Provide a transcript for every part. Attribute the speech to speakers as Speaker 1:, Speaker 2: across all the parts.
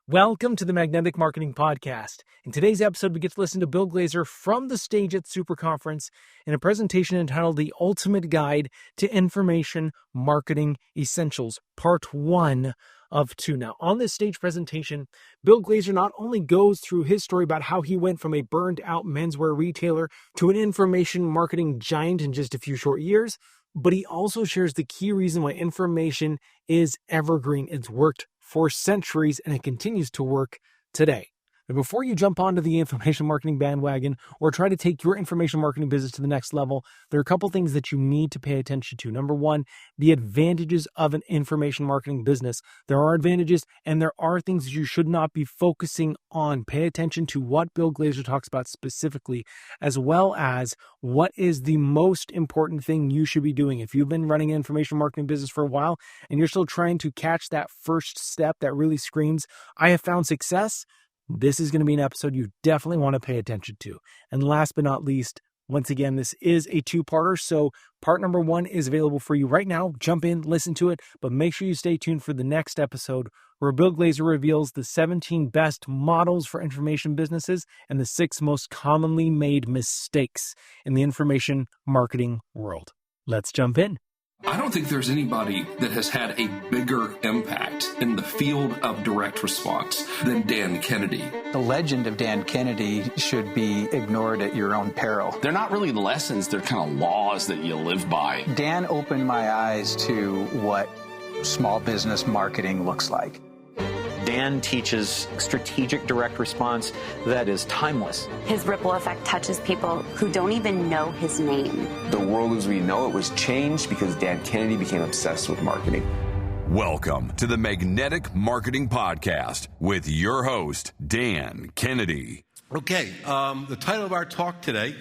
Speaker 1: Welcome to the Magnetic Marketing Podcast. In today's episode, we get to listen to Bill Glazer from the stage at SuperConference in a presentation entitled The Ultimate Guide to Information Marketing Essentials, Part 1 of 2. Now, on this stage presentation, Bill Glazer not only goes through his story about how he went from a burned-out menswear retailer to an information marketing giant in just a few short years, but he also shares the key reason why information is evergreen. It's worked for centuries, and it continues to work today. But before you jump onto the information marketing bandwagon or try to take your information marketing business to the next level, there are a couple things that you need to pay attention to. Number one, the advantages of an information marketing business. There are advantages, and there are things that you should not be focusing on. Pay attention to what Bill Glazer talks about specifically, as well as what is the most important thing you should be doing. If you've been running an information marketing business for a while and you're still trying to catch that first step that really screams, I have found success, this is going to be an episode you definitely want to pay attention to. And last but not least, once again, this is a two-parter, so part number 1 is available for you right now. Jump in, listen to it, but make sure you stay tuned for the next episode where Bill Glazer reveals the 17 best models for information businesses and the 6 most commonly made mistakes in the information marketing world. Let's jump in.
Speaker 2: I don't think there's anybody that has had a bigger impact in the field of direct response than Dan Kennedy.
Speaker 3: The legend of Dan Kennedy should be ignored at your own peril.
Speaker 4: They're not really lessons, they're kind of laws that you live by.
Speaker 3: Dan opened my eyes to what small business marketing looks like.
Speaker 5: Dan teaches strategic direct response that is timeless.
Speaker 6: His ripple effect touches people who don't even know his name.
Speaker 7: The world as we know it was changed because Dan Kennedy became obsessed with marketing.
Speaker 8: Welcome to the Magnetic Marketing Podcast with your host, Dan Kennedy.
Speaker 9: Okay, the title of our talk today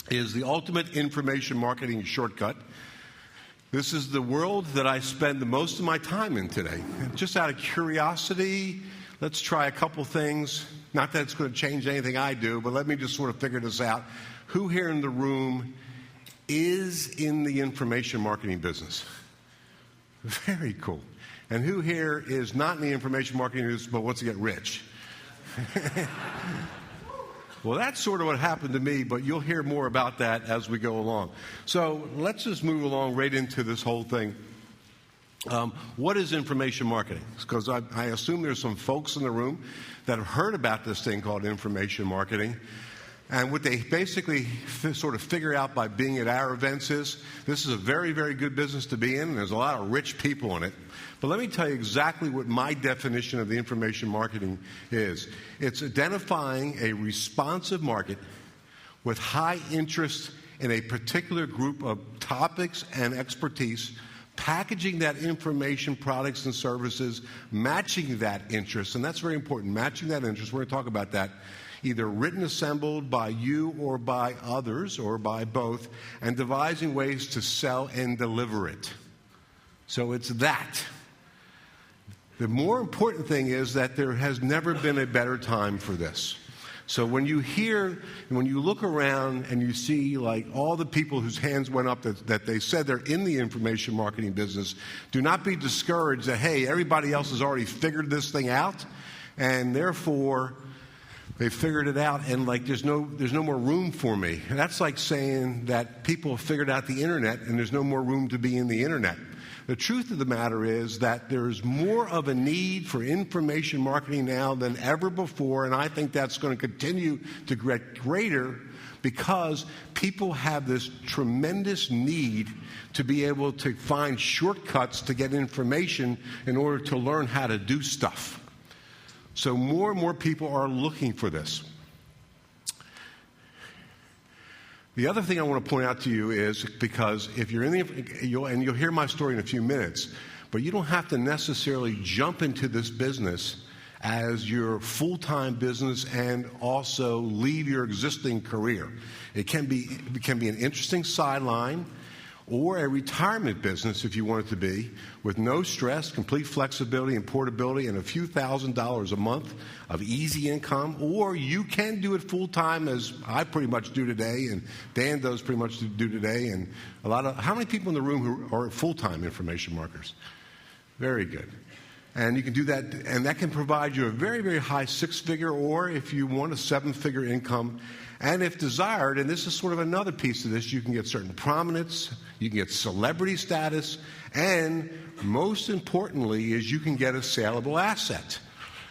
Speaker 9: is The Ultimate Information Marketing Shortcut. This is the world that I spend the most of my time in today. Just out of curiosity, let's try a couple things. Not that it's going to change anything I do, but let me just sort of figure this out. Who here in the room is in the information marketing business? Very cool. And who here is not in the information marketing business but wants to get rich? Well, that's sort of what happened to me, but you'll hear more about that as we go along. So let's just move along right into this whole thing. What is information marketing? Because I assume there's some folks in the room that have heard about this thing called information marketing. And what they basically sort of figure out by being at our events is this is a very, very good business to be in, and there's a lot of rich people in it. But let me tell you exactly what my definition of the information marketing is. It's identifying a responsive market with high interest in a particular group of topics and expertise, packaging that information, products and services, matching that interest, and that's very important, matching that interest. We're going to talk about that. Either written, assembled by you or by others or by both, and devising ways to sell and deliver it. So it's that. The more important thing is that there has never been a better time for this. So when you look around and you see like all the people whose hands went up that they said they're in the information marketing business, do not be discouraged that, hey, everybody else has already figured this thing out, and therefore they figured it out, and like there's no more room for me. And that's like saying that people have figured out the internet and there's no more room to be in the internet. The truth of the matter is that there's more of a need for information marketing now than ever before, and I think that's going to continue to get greater because people have this tremendous need to be able to find shortcuts to get information in order to learn how to do stuff. So more and more people are looking for this. The other thing I want to point out to you is because if you're you'll hear my story in a few minutes, but you don't have to necessarily jump into this business as your full-time business and also leave your existing career. It can be an interesting sideline or a retirement business, if you want it to be, with no stress, complete flexibility and portability, and a few $1,000s a month of easy income. Or you can do it full-time, as I pretty much do today, and Dan does pretty much do today. And how many people in the room who are full-time information marketers? Very good. And you can do that, and that can provide you a very, very high six-figure, or if you want a seven-figure income. And if desired, and this is sort of another piece of this, you can get certain prominence, you can get celebrity status, and most importantly is you can get a saleable asset.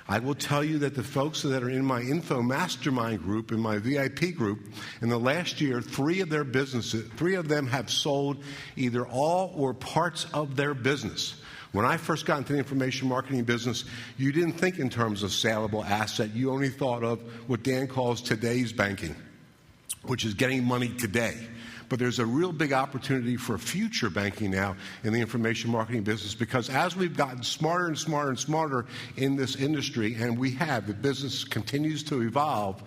Speaker 9: I will tell you that the folks that are in my Info Mastermind group, in my VIP group, in the last year, 3 of them have sold either all or parts of their business. When I first got into the information marketing business, you didn't think in terms of saleable asset. You only thought of what Dan calls today's banking, which is getting money today. But there's a real big opportunity for future banking now in the information marketing business, because as we've gotten smarter and smarter and smarter in this industry, and the business continues to evolve,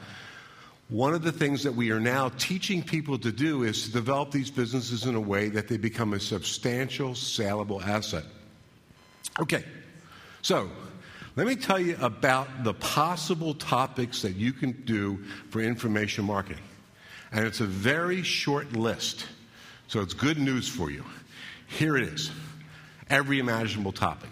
Speaker 9: one of the things that we are now teaching people to do is to develop these businesses in a way that they become a substantial, saleable asset. Okay, so let me tell you about the possible topics that you can do for information marketing. And it's a very short list, so it's good news for you. Here it is. Every imaginable topic.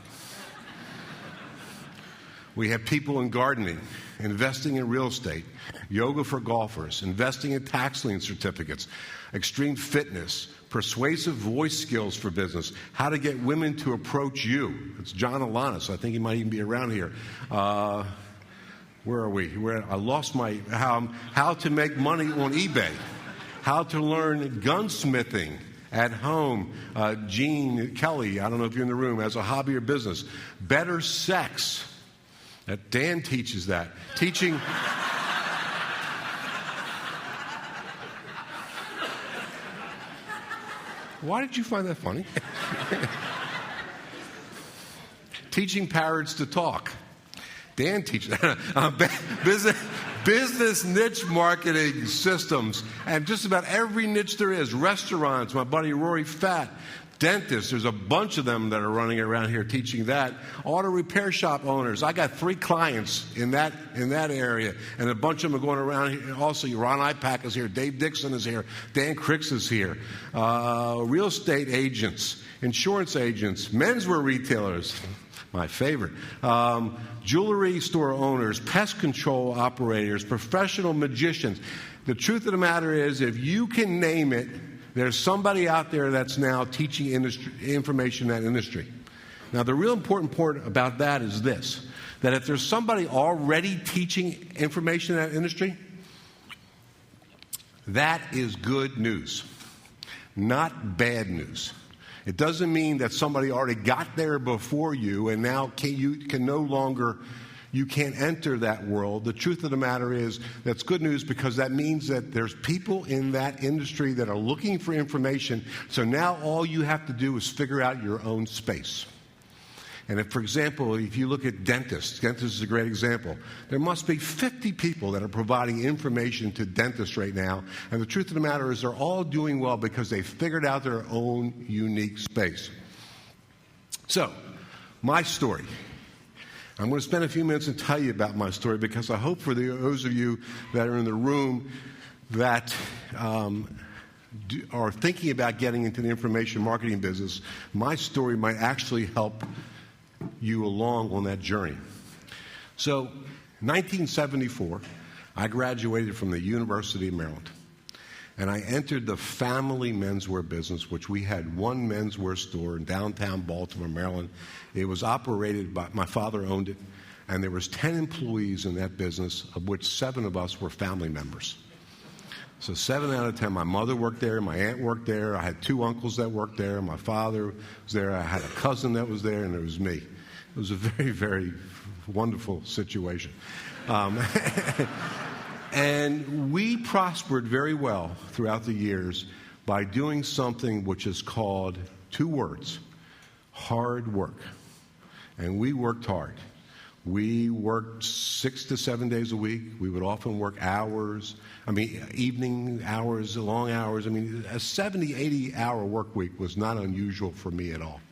Speaker 9: We have people in gardening, investing in real estate, yoga for golfers, investing in tax lien certificates, extreme fitness, persuasive voice skills for business, how to get women to approach you. It's John Alanis. I think he might even be around here. Where are we? I lost my how to make money on eBay, how to learn gunsmithing at home. Gene Kelly, I don't know if you're in the room, as a hobby or business. Better sex. Dan teaches that. Teaching. Why did you find that funny? Teaching parrots to talk. Dan teaches business niche marketing systems, and just about every niche there is. Restaurants, my buddy Rory Fatt. Dentists, there's a bunch of them that are running around here teaching that. Auto repair shop owners. I got 3 clients in that area, and a bunch of them are going around here. Also, Ron Ipack is here, Dave Dixon is here, Dan Cricks is here. Real estate agents, insurance agents, menswear retailers, my favorite. Jewelry store owners, pest control operators, professional magicians. The truth of the matter is, if you can name it, there's somebody out there that's now teaching information in that industry. Now, the real important part about that is this, that if there's somebody already teaching information in that industry, that is good news, not bad news. It doesn't mean that somebody already got there before you and now you can't enter that world. The truth of the matter is that's good news, because that means that there's people in that industry that are looking for information. So now all you have to do is figure out your own space. And if, for example, if you look at dentists is a great example. There must be 50 people that are providing information to dentists right now. And the truth of the matter is they're all doing well because they figured out their own unique space. So, my story. I'm going to spend a few minutes and tell you about my story, because I hope for those of you that are in the room that are thinking about getting into the information marketing business, my story might actually help you along on that journey. So, 1974, I graduated from the University of Maryland, and I entered the family menswear business, which we had one menswear store in downtown Baltimore, Maryland. It was operated by, my father owned it, and there was 10 employees in that business, of which 7 of us were family members. So 7 out of 10, my mother worked there, my aunt worked there, I had 2 uncles that worked there, my father was there, I had a cousin that was there, and there was me. It was a very, very wonderful situation. And we prospered very well throughout the years by doing something which is called 2 words, hard work. And we worked hard. We worked 6 to 7 days a week. We would often work evening hours, long hours. A 70, 80-hour work week was not unusual for me at all.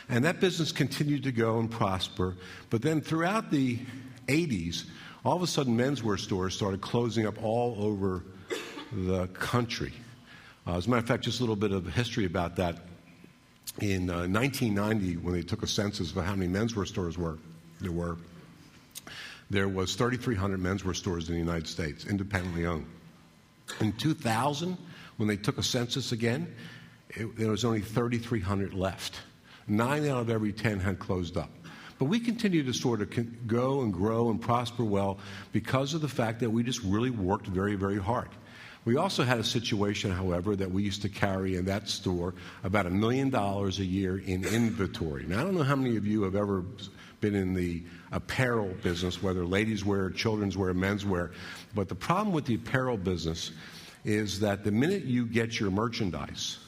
Speaker 9: And that business continued to go and prosper. But then throughout the 80s, all of a sudden menswear stores started closing up all over the country. As a matter of fact, just a little bit of history about that. in 1990, when they took a census of how many menswear stores there was 3,300 menswear stores in the United States, independently owned. In 2000, when they took a census again, there was only 3,300 left. 9 out of every 10 had closed up. But we continue to sort of go and grow and prosper well because of the fact that we just really worked very, very hard. We also had a situation, however, that we used to carry in that store about $1 million a year in inventory. Now, I don't know how many of you have ever been in the apparel business, whether ladies wear, children's wear, men's wear. But the problem with the apparel business is that the minute you get your merchandise,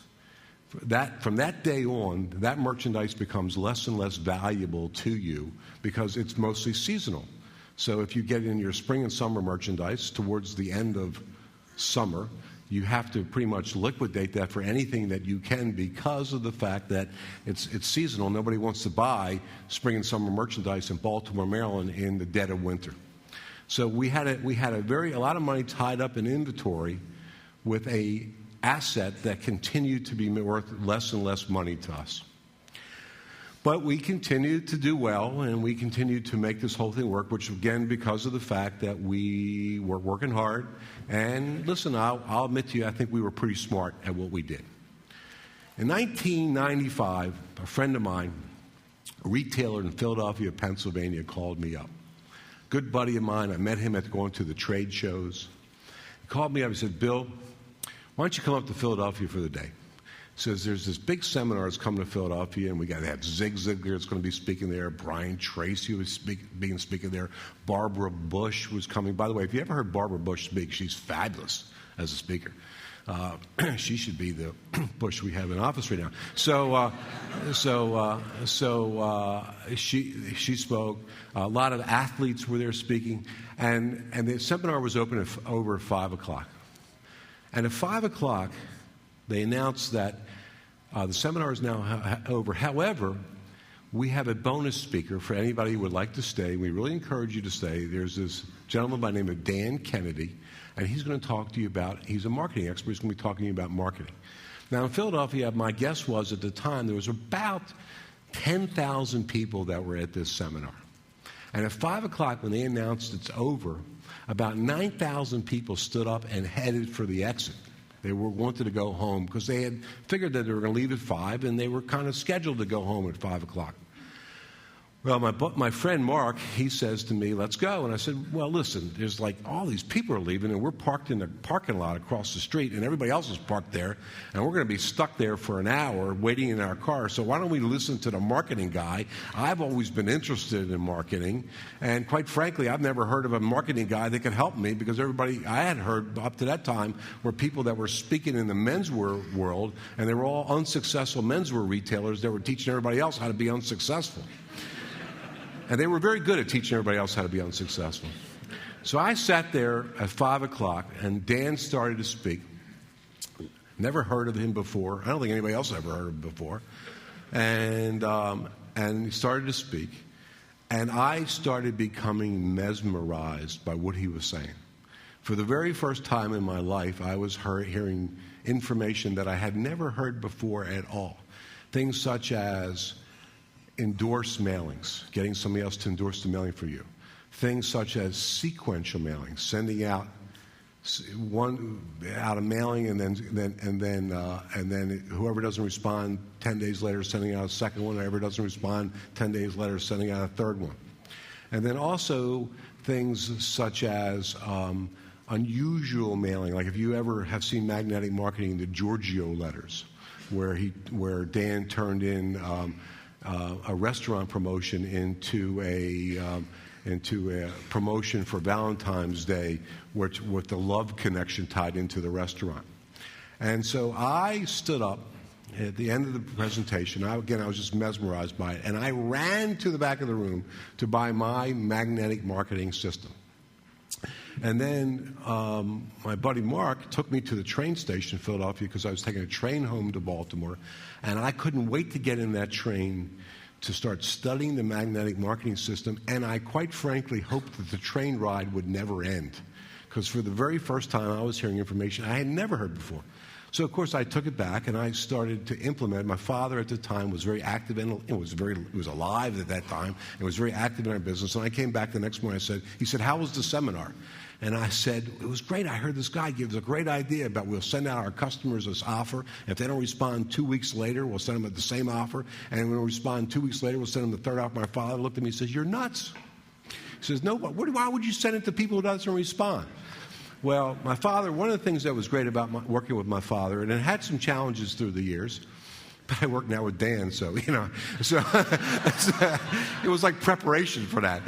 Speaker 9: from that day on, that merchandise becomes less and less valuable to you because it's mostly seasonal. So if you get in your spring and summer merchandise towards the end of summer, you have to pretty much liquidate that for anything that you can because of the fact that it's seasonal. Nobody wants to buy spring and summer merchandise in Baltimore, Maryland in the dead of winter. So we had a lot of money tied up in inventory with a asset that continued to be worth less and less money to us. But we continued to do well, and we continued to make this whole thing work, which, again, because of the fact that we were working hard. And listen, I'll admit to you, I think we were pretty smart at what we did. In 1995, a friend of mine, a retailer in Philadelphia, Pennsylvania, called me up. Good buddy of mine. I met him at going to the trade shows. He called me up and said, "Bill, why don't you come up to Philadelphia for the day?" He says, "There's this big seminar that's coming to Philadelphia, and we got to have Zig Ziglar that's going to be speaking there. Brian Tracy was speaking there. Barbara Bush was coming." By the way, if you ever heard Barbara Bush speak, she's fabulous as a speaker. She should be the Bush we have in office right now. She spoke. A lot of athletes were there speaking, and the seminar was open over at 5 o'clock. And at 5 o'clock, they announced that the seminar is now over. However, we have a bonus speaker for anybody who would like to stay. We really encourage you to stay. There's this gentleman by the name of Dan Kennedy, and he's going to talk to you about, he's a marketing expert. He's going to be talking to you about marketing. Now, in Philadelphia, my guess was at the time there was about 10,000 people that were at this seminar. And at 5 o'clock, when they announced it's over, about 9,000 people stood up and headed for the exit. They wanted to go home because they had figured that they were going to leave at 5, and they were kind of scheduled to go home at 5 o'clock. Well, my friend Mark, he says to me, "Let's go." And I said, "Well, listen, there's like all these people are leaving, and we're parked in the parking lot across the street, and everybody else is parked there, and we're going to be stuck there for an hour waiting in our car. So why don't we listen to the marketing guy? I've always been interested in marketing, and quite frankly, I've never heard of a marketing guy that could help me because everybody I had heard up to that time were people that were speaking in the menswear world, and they were all unsuccessful menswear retailers that were teaching everybody else how to be unsuccessful." And they were very good at teaching everybody else how to be unsuccessful. So I sat there at 5 o'clock, and Dan started to speak. Never heard of him before. I don't think anybody else ever heard of him before. And he started to speak. And I started becoming mesmerized by what he was saying. For the very first time in my life, I was hearing information that I had never heard before at all. Things such as endorse mailings, getting somebody else to endorse the mailing for you. Things such as sequential mailings, sending out a mailing and then whoever doesn't respond 10 days later sending out a second one, whoever doesn't respond 10 days later sending out a third one. And then also things such as unusual mailing, like if you ever have seen Magnetic Marketing, the Giorgio letters, where Dan turned in a restaurant promotion into a promotion for Valentine's Day, with the love connection tied into the restaurant. And so I stood up at the end of the presentation. I was just mesmerized by it, and I ran to the back of the room to buy my Magnetic Marketing system. And then my buddy Mark took me to the train station in Philadelphia because I was taking a train home to Baltimore, and I couldn't wait to get in that train to start studying the Magnetic Marketing system, and I quite frankly hoped that the train ride would never end, because for the very first time I was hearing information I had never heard before. So, of course, I took it back and I started to implement. My father at the time was very active he was alive at that time and was very active in our business. And I came back the next morning, he said, how was the seminar? And I said, it was great. I heard this guy give us a great idea about we'll send out our customers this offer. If they don't respond 2 weeks later, we'll send them the same offer. And when we respond 2 weeks later, we'll send them the third offer. My father looked at me and says, you're nuts. He says, no, why would you send it to people who doesn't respond? Well, my father, one of the things that was great about working with my father, and it had some challenges through the years, but I work now with Dan, so it was like preparation for that.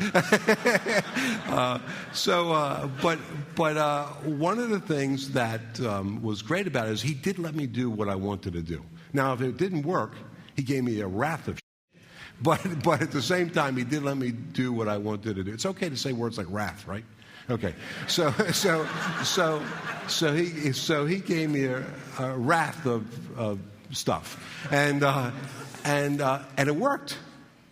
Speaker 9: But one of the things that was great about it is he did let me do what I wanted to do. Now, if it didn't work, he gave me a wrath of shit. But at the same time, he did let me do what I wanted to do. It's okay to say words like wrath, right? Okay, so he gave me a wrath of stuff, and it worked.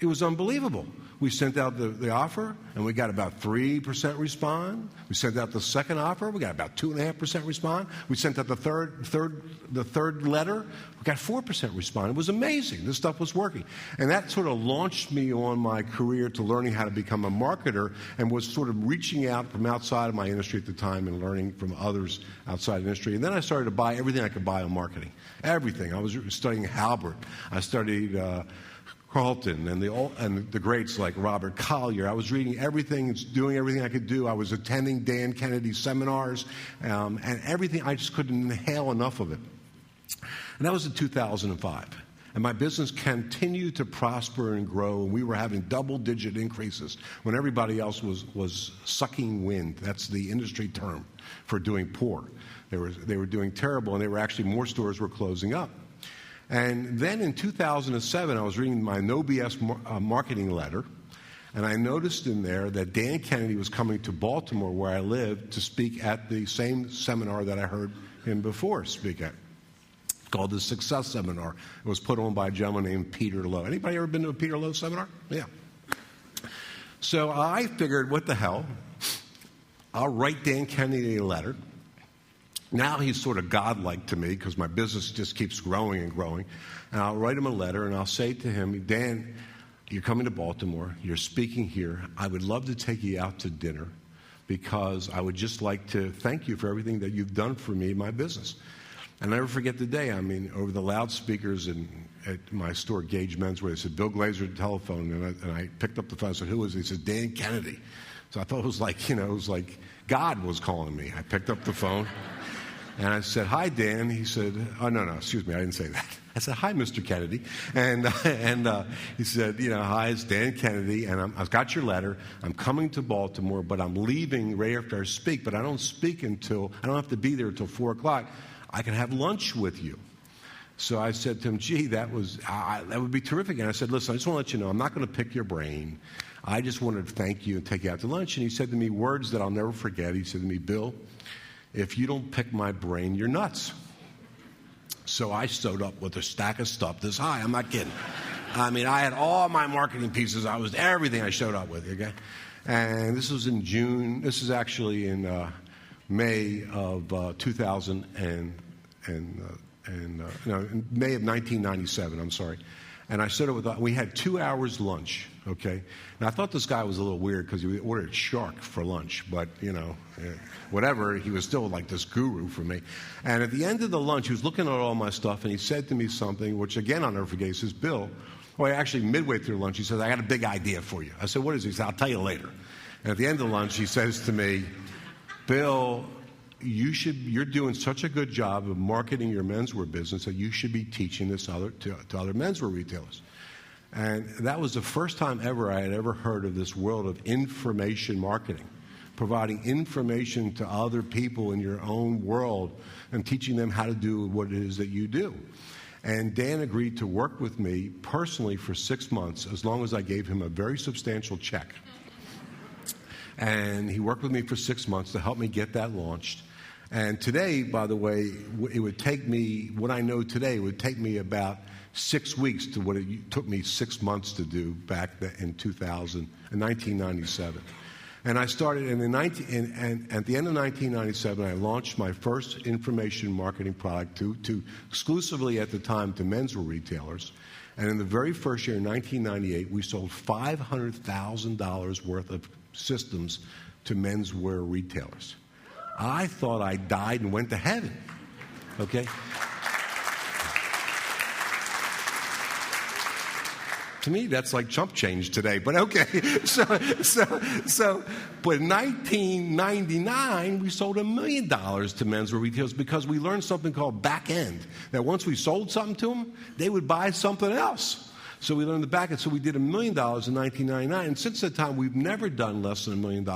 Speaker 9: It was unbelievable. We sent out the offer, and we got about 3% respond. We sent out the second offer, we got about 2.5% respond. We sent out the third letter, we got 4% respond. It was amazing. This stuff was working, and that sort of launched me on my career to learning how to become a marketer, and was sort of reaching out from outside of my industry at the time and learning from others outside the industry. And then I started to buy everything I could buy on marketing. Everything. I was studying Halbert. I studied Carlton and the greats like Robert Collier. I was reading everything, doing everything I could do. I was attending Dan Kennedy seminars and everything. I just couldn't inhale enough of it. And that was in 2005. And my business continued to prosper and grow, and we were having double-digit increases when everybody else was sucking wind. That's the industry term for doing poor. They were doing terrible, and more stores were closing up. And then in 2007, I was reading my No BS marketing letter, and I noticed in there that Dan Kennedy was coming to Baltimore, where I live, to speak at the same seminar that I heard him before speak at, called the Success Seminar. It was put on by a gentleman named Peter Lowe. Anybody ever been to a Peter Lowe seminar? Yeah. So I figured, what the hell? I'll write Dan Kennedy a letter. Now he's sort of godlike to me because my business just keeps growing and growing. And I'll write him a letter and I'll say to him, Dan, you're coming to Baltimore. You're speaking here. I would love to take you out to dinner because I would just like to thank you for everything that you've done for me in my business. I'll never forget the day. I mean, over the loudspeakers at my store, Gage Menswear, they said, Bill Glazer telephone. And I picked up the phone and said, who is he? He said, Dan Kennedy. So I thought it was like God was calling me. I picked up the phone. And I said, hi, Dan. He said, oh, no, excuse me, I didn't say that. I said, hi, Mr. Kennedy. And he said, hi, it's Dan Kennedy, and I've got your letter. I'm coming to Baltimore, but I'm leaving right after I speak, but I don't have to be there until 4 o'clock. I can have lunch with you. So I said to him, gee, that would be terrific. And I said, listen, I just want to let you know, I'm not going to pick your brain. I just wanted to thank you and take you out to lunch. And he said to me words that I'll never forget. He said to me, Bill, if you don't pick my brain, you're nuts. So I showed up with a stack of stuff this high. I'm not kidding. I mean, I had all my marketing pieces. Everything I showed up with, okay? And this was in June. This is actually in May of 2000 in May of 1997, I'm sorry. And I showed up we had 2 hours lunch, okay? Now, I thought this guy was a little weird because he ordered shark for lunch, but, whatever, he was still like this guru for me. And at the end of the lunch, he was looking at all my stuff, and he said to me something, which, again, I'll never forget. He says, Bill, actually, midway through lunch, he says, I got a big idea for you. I said, what is it? He said, I'll tell you later. And at the end of lunch, he says to me, Bill, you're doing such a good job of marketing your menswear business that you should be teaching this to other menswear retailers. And that was the first time ever I had ever heard of this world of information marketing, providing information to other people in your own world and teaching them how to do what it is that you do. And Dan agreed to work with me personally for 6 months as long as I gave him a very substantial check. And he worked with me for 6 months to help me get that launched. And today, by the way, it would take me, what I know today, it would take me about 6 weeks to what it took me 6 months to do back in 1997. And I started at the end of 1997, I launched my first information marketing product to exclusively at the time to menswear retailers. And in the very first year, in 1998, we sold $500,000 worth of systems to menswear retailers. I thought I died and went to heaven. Okay? To me, that's like chump change today, but okay. But in 1999, we sold $1 million to menswear retailers because we learned something called back end. That once we sold something to them, they would buy something else. So we learned the back end. So we did $1 million in 1999. And since that time, we've never done less than $1 million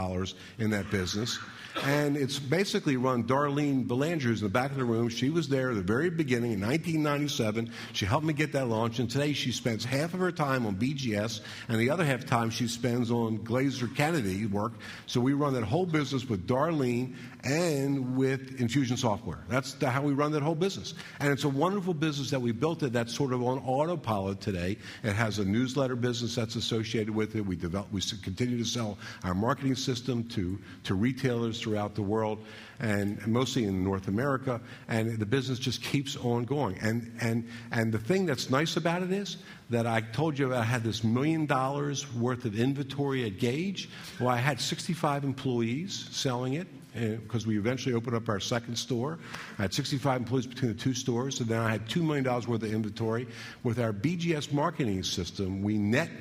Speaker 9: in that business. And it's basically run. Darlene Belanger's in the back of the room. She was there at the very beginning in 1997. She helped me get that launch. And today she spends half of her time on BGS and the other half of the time she spends on Glazer Kennedy work. So we run that whole business with Darlene and with Infusion Software. That's how we run that whole business. And it's a wonderful business that we built it that's sort of on autopilot today. It has a newsletter business that's associated with it. We continue to sell our marketing system to retailers throughout the world, and mostly in North America, and the business just keeps on going. And the thing that's nice about it is that I told you I had this $1 million worth of inventory at Gage. Well, I had 65 employees selling it, because we eventually opened up our second store. I had 65 employees between the two stores, and then I had $2 million worth of inventory. With our BGS marketing system, we netted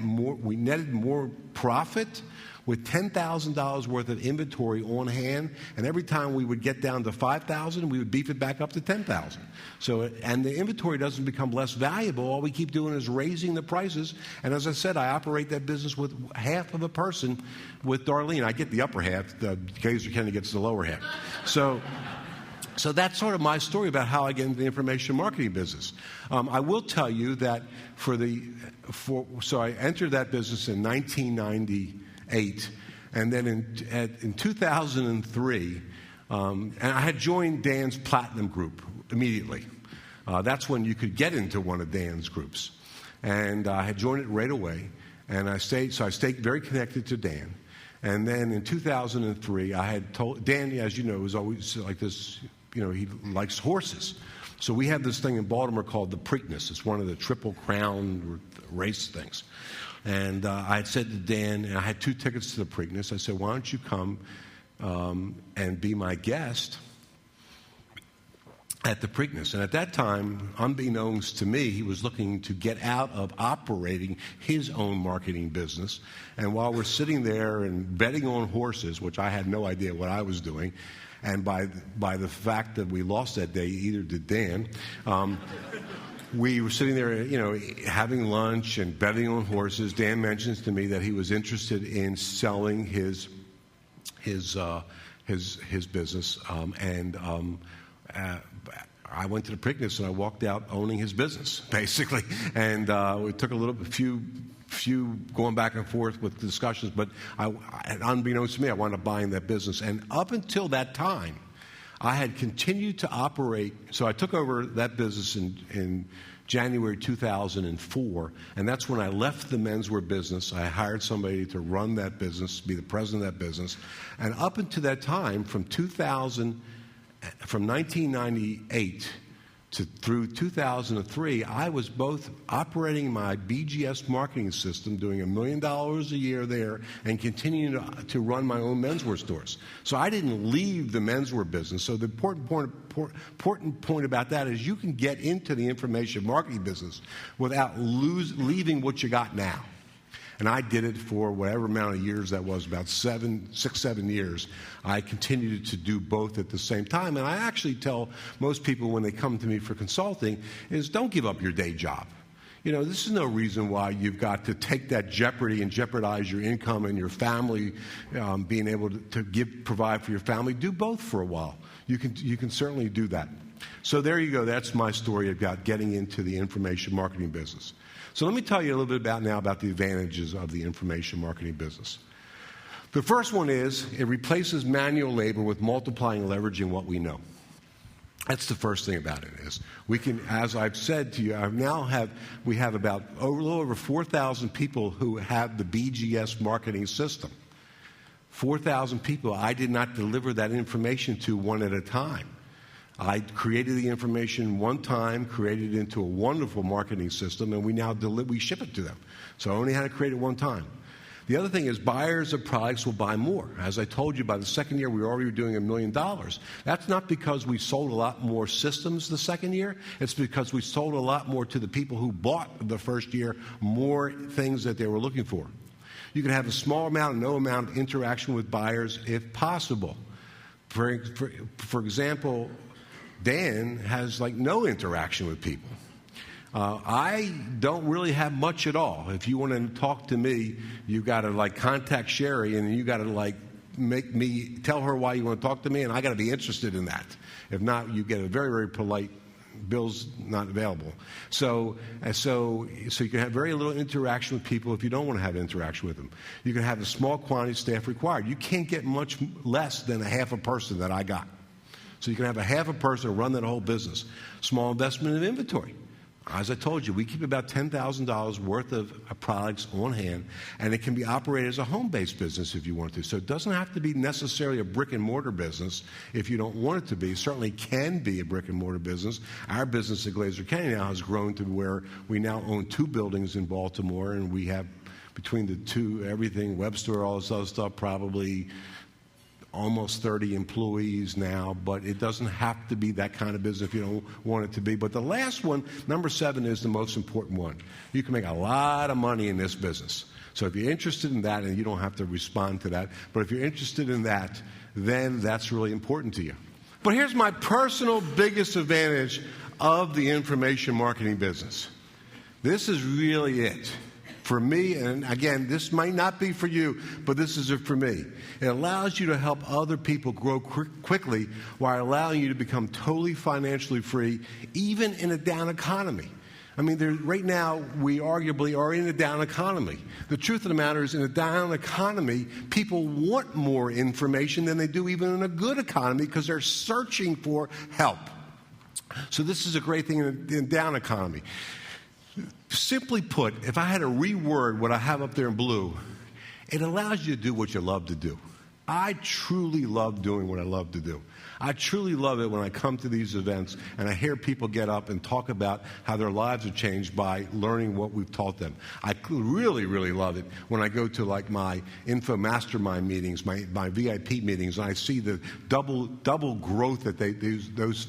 Speaker 9: more profit with $10,000 worth of inventory on hand, and every time we would get down to $5,000, we would beef it back up to $10,000. So, and the inventory doesn't become less valuable. All we keep doing is raising the prices. And as I said, I operate that business with half of a person with Darlene. I get the upper half. The Glazer Kennedy gets the lower half. So that's sort of my story about how I get into the information marketing business. I will tell you that so I entered that business in 1998, and then in 2003, and I had joined Dan's Platinum Group immediately. That's when you could get into one of Dan's groups, and I had joined it right away. And I stayed very connected to Dan. And then in 2003, I had told Dan, as you know, is always like this. You know, he likes horses. So we have this thing in Baltimore called the Preakness. It's one of the Triple Crown race things. And I had said to Dan, and I had 2 tickets to the Preakness. I said, why don't you come and be my guest at the Preakness? And at that time, unbeknownst to me, he was looking to get out of operating his own marketing business. And while we're sitting there and betting on horses, which I had no idea what I was doing, and by the fact that we lost that day, either did Dan, we were sitting there, you know, having lunch and betting on horses. Dan mentions to me that he was interested in selling his business, I went to the Preakness and I walked out owning his business, basically. And we took a few going back and forth with discussions, but unbeknownst to me, I wound up buying that business. And up until that time, I had continued to operate. So I took over that business in January 2004, and that's when I left the menswear business. I hired somebody to run that business, be the president of that business. And up until that time, from 1998 through 2003, I was both operating my BGS marketing system, doing $1 million a year there, and continuing to run my own menswear stores. So I didn't leave the menswear business. So the important point about that is you can get into the information marketing business without leaving what you got now. And I did it for whatever amount of years that was, about 6, 7 years. I continued to do both at the same time. And I actually tell most people when they come to me for consulting is don't give up your day job. You know, this is no reason why you've got to take that jeopardy and jeopardize your income and your family, being able to provide for your family. Do both for a while. You can certainly do that. So there you go. That's my story about getting into the information marketing business. So let me tell you a little bit about the advantages of the information marketing business. The first one is it replaces manual labor with multiplying and leveraging what we know. That's the first thing about it is we can, as I've said to you, we have about a little over 4,000 people who have the BGS marketing system. 4,000 people, I did not deliver that information to one at a time. I created the information one time, created it into a wonderful marketing system, and we ship it to them. So I only had to create it one time. The other thing is buyers of products will buy more. As I told you, by the second year, we already were doing $1 million. That's not because we sold a lot more systems the second year. It's because we sold a lot more to the people who bought the first year more things that they were looking for. You can have a small amount, no amount of interaction with buyers if possible. For example, Dan has like no interaction with people. I don't really have much at all. If you want to talk to me, you got to like contact Sherry, and you got to like make me tell her why you want to talk to me, and I got to be interested in that. If not, you get a very, very polite Bill's not available. So you can have very little interaction with people if you don't want to have interaction with them. You can have a small quantity of staff required. You can't get much less than a half a person that I got. So you can have a half a person run that whole business. Small investment in inventory. As I told you, we keep about $10,000 worth of products on hand, and it can be operated as a home-based business if you want to. So it doesn't have to be necessarily a brick-and-mortar business if you don't want it to be. It certainly can be a brick-and-mortar business. Our business at Glazer Kenny now has grown to where we now own 2 buildings in Baltimore, and we have, between the two, everything, web store, all this other stuff, probably almost 30 employees now, but it doesn't have to be that kind of business if you don't want it to be. But the last one, number 7, is the most important one. You can make a lot of money in this business. So if you're interested in that, and you don't have to respond to that, but if you're interested in that, then that's really important to you. But here's my personal biggest advantage of the information marketing business. This is really it. For me, and again, this might not be for you, but this is it for me. It allows you to help other people grow quickly while allowing you to become totally financially free, even in a down economy. I mean, right now, we arguably are in a down economy. The truth of the matter is, in a down economy, people want more information than they do even in a good economy because they're searching for help. So this is a great thing in a down economy. Simply put, if I had to reword what I have up there in blue, it allows you to do what you love to do. I truly love doing what I love to do. I truly love it when I come to these events and I hear people get up and talk about how their lives have changed by learning what we've taught them. I really, really love it when I go to like my info mastermind meetings, my VIP meetings, and I see the double growth that those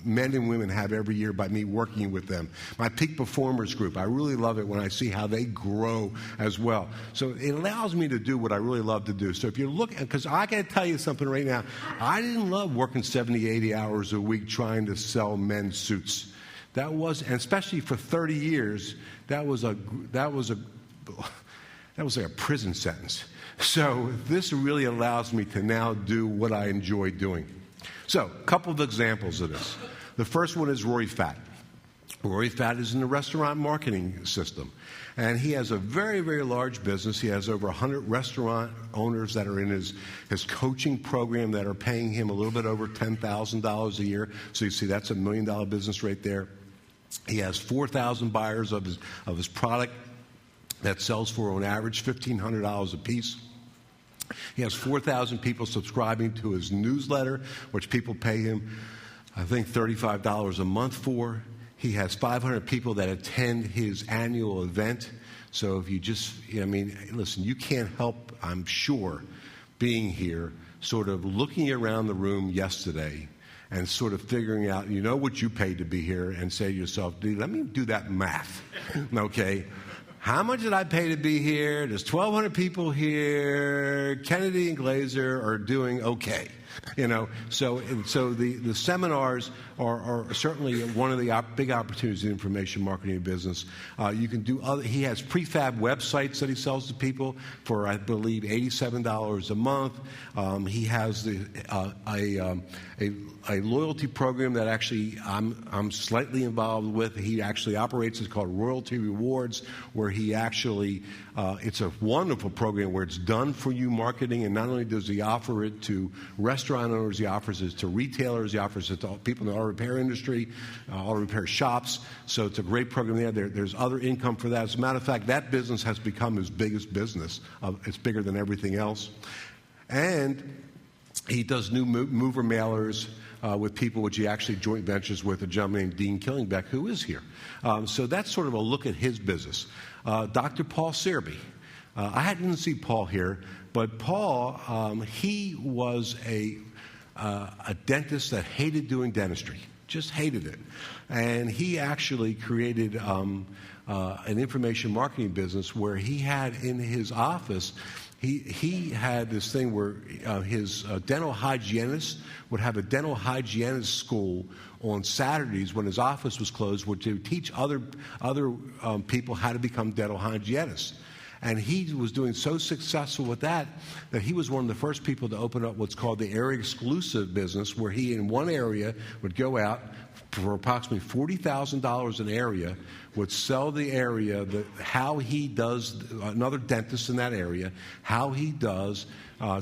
Speaker 9: men and women have every year by me working with them. My peak performers group, I really love it when I see how they grow as well. So it allows me to do what I really love to do. So if you're looking, because I got to tell you something right now, I didn't love working 70, 80 hours a week trying to sell men's suits. That was, and especially for 30 years, that was like a prison sentence. So this really allows me to now do what I enjoy doing. So, a couple of examples of this. The first one is Rory Fatt. Rory Fatt is in the restaurant marketing system. And he has a very, very large business. He has over 100 restaurant owners that are in his coaching program that are paying him a little bit over $10,000 a year. So you see that's $1 million business right there. He has 4,000 buyers of his product that sells for, on average, $1,500 a piece. He has 4,000 people subscribing to his newsletter, which people pay him, I think, $35 a month for. He has 500 people that attend his annual event. So if you just, listen, you can't help, I'm sure, being here, sort of looking around the room yesterday and sort of figuring out, you know what you paid to be here, and say to yourself, let me do that math, okay? How much did I pay to be here? There's 1,200 people here. Kennedy and Glazer are doing okay. So the seminars are certainly one of the big opportunities in information marketing business. You can do he has prefab websites that he sells to people for, I believe, $87 a month. He has a loyalty program that actually I'm slightly involved with. He actually operates. It's called Royalty Rewards, where he actually it's a wonderful program where it's done for you marketing, and not only does he offer it to restaurant owners, he offers it to retailers, he offers it to people in the auto repair industry, auto repair shops. So it's a great program there. There's other income for that. As a matter of fact, that business has become his biggest business. It's bigger than everything else. And he does new mover mailers with people, which he actually joint ventures with a gentleman named Dean Killingbeck, who is here. So that's sort of a look at his business. Dr. Paul Serby. I didn't see Paul here, but Paul, he was a dentist that hated doing dentistry, just hated it. And he actually created an information marketing business where he had in his office, he had this thing where his dental hygienist would have a dental hygienist school on Saturdays when his office was closed, which they would teach other people how to become dental hygienists. And he was doing so successful with that he was one of the first people to open up what's called the area exclusive business, where he in one area would go out for approximately $40,000 an area, would sell the area, how he does, another dentist in that area, how he does,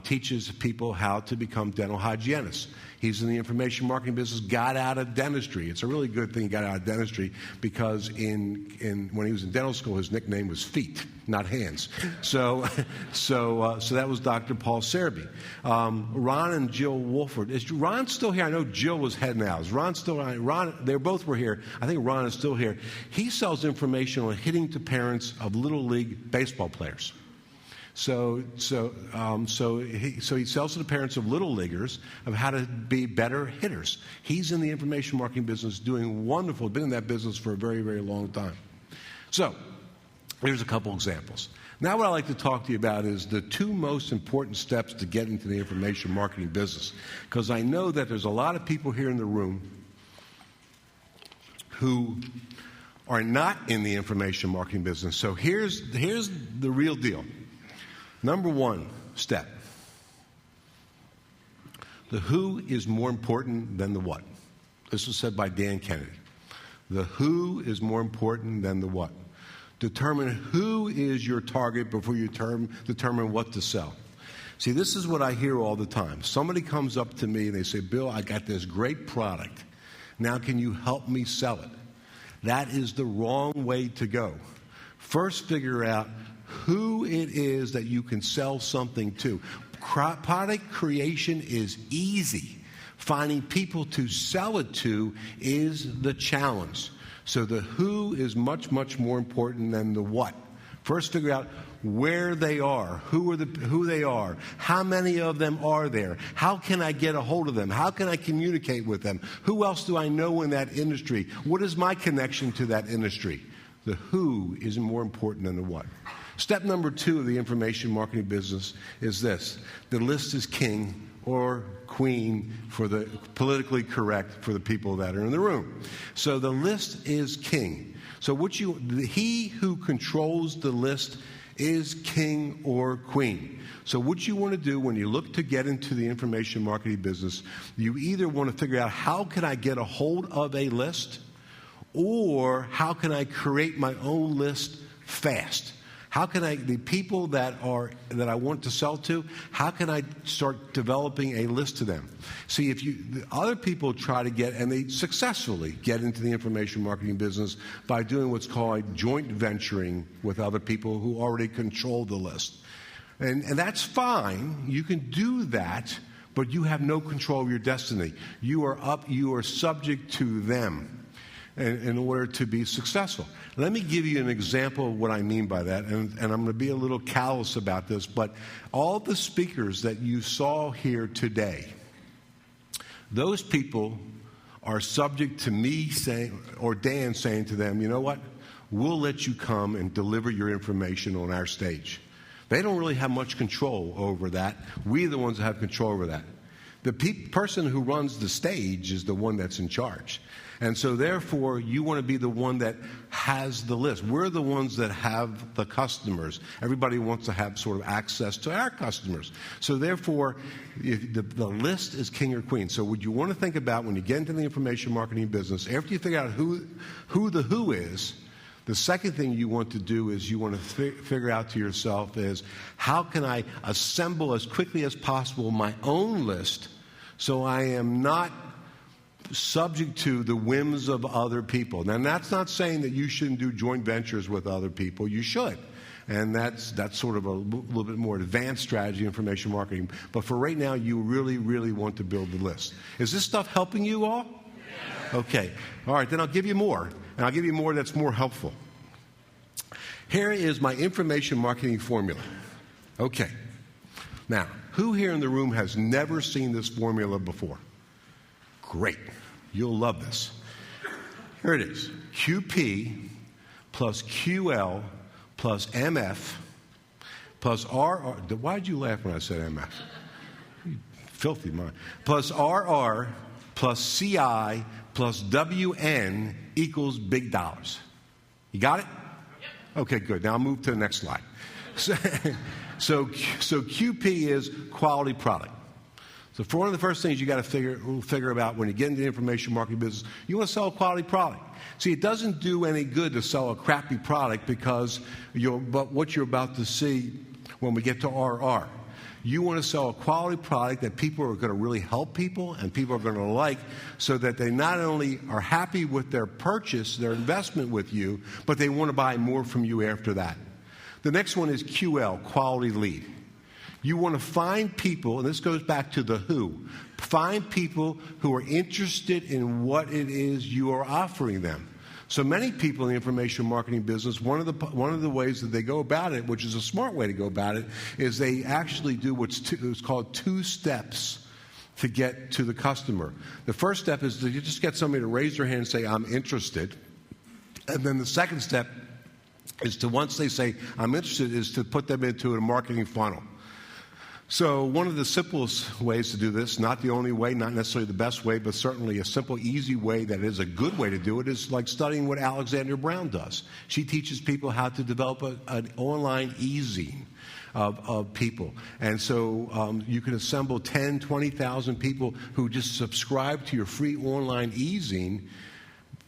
Speaker 9: teaches people how to become dental hygienists. He's in the information marketing business, got out of dentistry. It's a really good thing he got out of dentistry because when he was in dental school, his nickname was Feet, not Hands. So that was Dr. Paul Serby. Ron and Jill Wolford. Is Ron still here? I know Jill was heading out. Is Ron still here? Ron, they both were here. I think Ron is still here. He sells information on hitting to parents of Little League baseball players. So he sells to the parents of little leaguers of how to be better hitters. He's in the information marketing business, doing wonderful. Been in that business for a very, very long time. So here's a couple examples. Now what I'd like to talk to you about is the two most important steps to get into the information marketing business, because I know that there's a lot of people here in the room who are not in the information marketing business. So here's the real deal. Number one step. The who is more important than the what. This was said by Dan Kennedy. The who is more important than the what. Determine who is your target before you determine what to sell. See, this is what I hear all the time. Somebody comes up to me and they say, Bill, I got this great product. Now can you help me sell it? That is the wrong way to go. First, figure out who it is that you can sell something to. Product creation is easy. Finding people to sell it to is the challenge. So the who is much, much more important than the what. First, figure out where they are, who they are, how many of them are there, how can I get a hold of them, how can I communicate with them, who else do I know in that industry, what is my connection to that industry. The who is more important than the what. Step number two of the information marketing business is this. The list is king or queen for the politically correct for the people that are in the room. So the list is king. So he who controls the list is king or queen. So what you want to do when you look to get into the information marketing business, you either want to figure out how can I get a hold of a list, or how can I create my own list fast? How can the people that I want to sell to, how can I start developing a list to them? See, other people try to get, and they successfully get into the information marketing business by doing what's called joint venturing with other people who already control the list. And that's fine. You can do that, but you have no control of your destiny. You are subject to them in order to be successful. Let me give you an example of what I mean by that, and I'm going to be a little callous about this, but all the speakers that you saw here today, those people are subject to me saying, or Dan saying to them, you know what, we'll let you come and deliver your information on our stage. They don't really have much control over that. We're the ones that have control over that. The person who runs the stage is the one that's in charge. And so therefore, you want to be the one that has the list. We're the ones that have the customers. Everybody wants to have sort of access to our customers. So therefore, if the list is king or queen. So what you want to think about when you get into the information marketing business, after you figure out who the who is, the second thing you want to do is you want to figure out to yourself is, how can I assemble as quickly as possible my own list so I am not subject to the whims of other people. Now, that's not saying that you shouldn't do joint ventures with other people. You should. And that's sort of a little bit more advanced strategy, information marketing. But for right now, you really, really want to build the list. Is this stuff helping you all? Yes. Okay. All right, then I'll give you more. And I'll give you more that's more helpful. Here is my information marketing formula. Okay. Now, who here in the room has never seen this formula before? Great. You'll love this. Here it is. QP plus QL plus MF plus RR. Why'd you laugh when I said MF? You filthy mind. Plus RR plus CI plus WN equals big dollars. You got it? Okay, good. Now I'll move to the next slide. So QP is quality product. So for one of the first things you got to figure about when you get into the information marketing business, you want to sell a quality product. See, it doesn't do any good to sell a crappy product because but what you're about to see when we get to RR. You want to sell a quality product that people are going to really help people and people are going to like, so that they not only are happy with their purchase, their investment with you, but they want to buy more from you after that. The next one is QL, quality lead. You want to find people, and this goes back to the who, find people who are interested in what it is you are offering them. So many people in the information marketing business, one of the ways that they go about it, which is a smart way to go about it, is they actually do what's called 2 steps to get to the customer. The first step is to just get somebody to raise their hand and say, I'm interested. And then the second step is to, once they say, I'm interested, is to put them into a marketing funnel. So one of the simplest ways to do this, not the only way, not necessarily the best way, but certainly a simple, easy way that is a good way to do it, is like studying what Alexandra Brown does. She teaches people how to develop an online e-zine of people. And so you can assemble 10, 20,000 people who just subscribe to your free online e-zine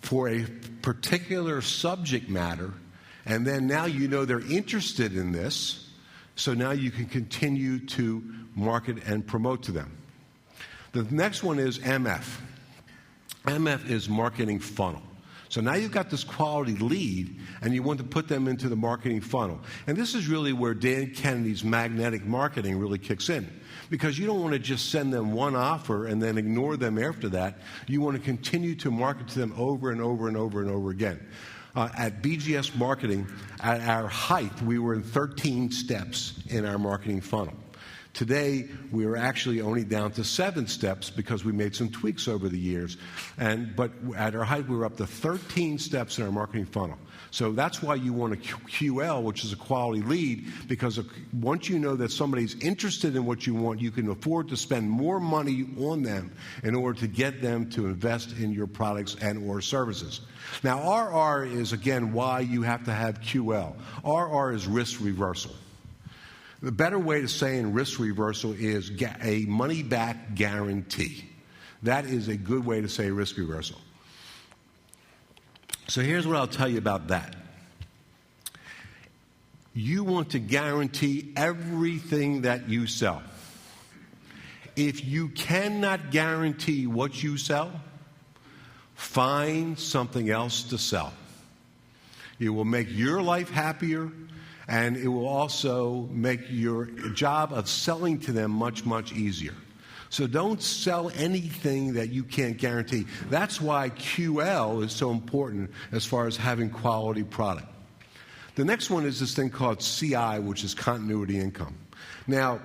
Speaker 9: for a particular subject matter, and then now you know they're interested in this. So now you can continue to market and promote to them. The next one is MF. MF is marketing funnel. So now you've got this quality lead, and you want to put them into the marketing funnel. And this is really where Dan Kennedy's magnetic marketing really kicks in. Because you don't want to just send them one offer and then ignore them after that. You want to continue to market to them over and over and over and over again. At BGS Marketing, at our height, we were in 13 steps in our marketing funnel. Today, we are actually only down to 7 steps because we made some tweaks over the years. But at our height, we were up to 13 steps in our marketing funnel. So that's why you want a QL, which is a quality lead, because once you know that somebody's interested in what you want, you can afford to spend more money on them in order to get them to invest in your products and or services. Now, RR is, again, why you have to have QL. RR is risk reversal. The better way to say in risk reversal is a money-back guarantee. That is a good way to say risk reversal. So here's what I'll tell you about that. You want to guarantee everything that you sell. If you cannot guarantee what you sell, find something else to sell. It will make your life happier, and it will also make your job of selling to them much, much easier. So don't sell anything that you can't guarantee. That's why QL is so important as far as having quality product. The next one is this thing called CI, which is continuity income. Now,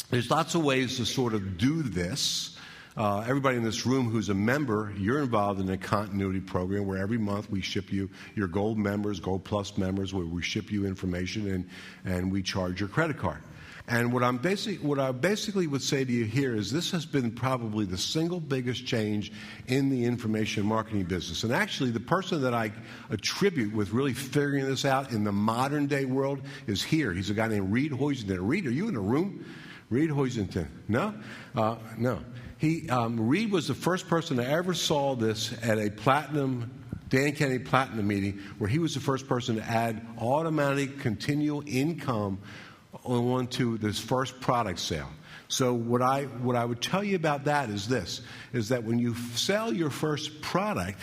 Speaker 9: there's lots of ways to sort of do this. Everybody in this room who's a member, you're involved in a continuity program where every month we ship you your Gold members, Gold Plus members, where we ship you information and we charge your credit card. And what I basically would say to you here is this has been probably the single biggest change in the information marketing business. And actually, the person that I attribute with really figuring this out in the modern day world is here. He's a guy named Reed Hoisington. Reed, are you in the room? Reed Hoisington. No? No. Reed was the first person I ever saw this at a Dan Kennedy Platinum meeting, where he was the first person to add automatic continual income onto this first product sale. So what I would tell you about that is this, is that when you sell your first product,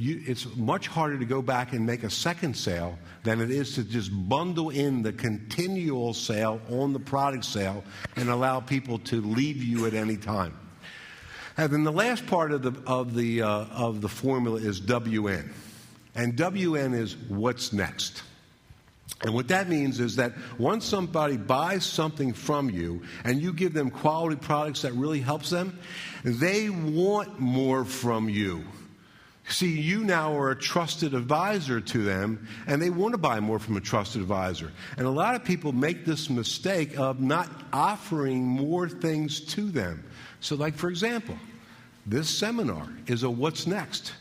Speaker 9: it's much harder to go back and make a second sale than it is to just bundle in the continual sale on the product sale and allow people to leave you at any time. And then the last part of the formula is WN. And WN is what's next. And what that means is that once somebody buys something from you and you give them quality products that really helps them, they want more from you. See, you now are a trusted advisor to them, and they want to buy more from a trusted advisor. And a lot of people make this mistake of not offering more things to them. So, like, for example, this seminar is a what's next.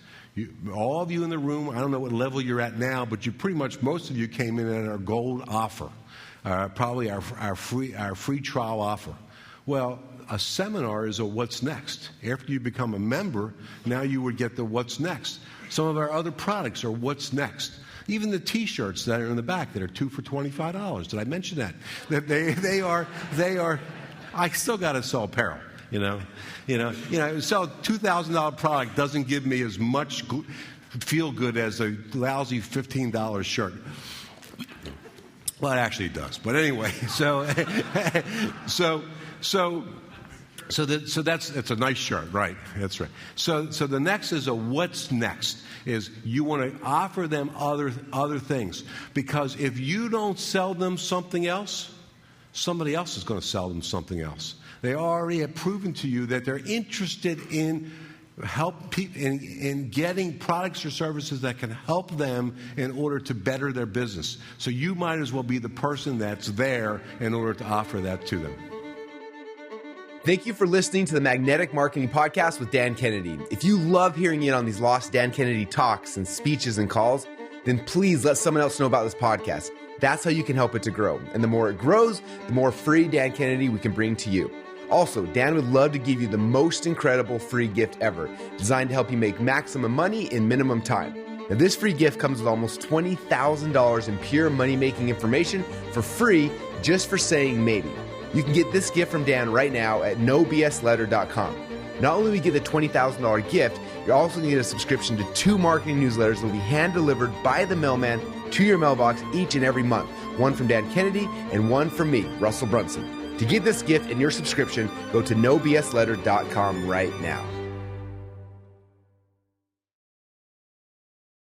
Speaker 9: All of you in the room, I don't know what level you're at now, but you pretty much, most of you came in at our gold offer, probably our free trial offer. Well, a seminar is a what's next. After you become a member, now you would get the what's next. Some of our other products are what's next. Even the T-shirts that are in the back that are 2 for $25. Did I mention that? That they are. I still got to sell apparel. You know, sell a $2,000 product doesn't give me as much feel good as a lousy $15 shirt. Well, it actually does. But anyway, so that's a nice shirt, right? That's right. So the next is a what's next. Is you want to offer them other things, because if you don't sell them something else, somebody else is going to sell them something else. They already have proven to you that they're interested in in getting products or services that can help them in order to better their business. So you might as well be the person that's there in order to offer that to them.
Speaker 10: Thank you for listening to the Magnetic Marketing Podcast with Dan Kennedy. If you love hearing in on these lost Dan Kennedy talks and speeches and calls, then please let someone else know about this podcast. That's how you can help it to grow. And the more it grows, the more free Dan Kennedy we can bring to you. Also, Dan would love to give you the most incredible free gift ever, designed to help you make maximum money in minimum time. Now, this free gift comes with almost $20,000 in pure money-making information for free, just for saying maybe. You can get this gift from Dan right now at nobsletter.com. Not only will you get the $20,000 gift, you're also going to get a subscription to 2 marketing newsletters that will be hand-delivered by the mailman to your mailbox each and every month. One from Dan Kennedy and one from me, Russell Brunson. To get this gift and your subscription, go to nobsletter.com right now.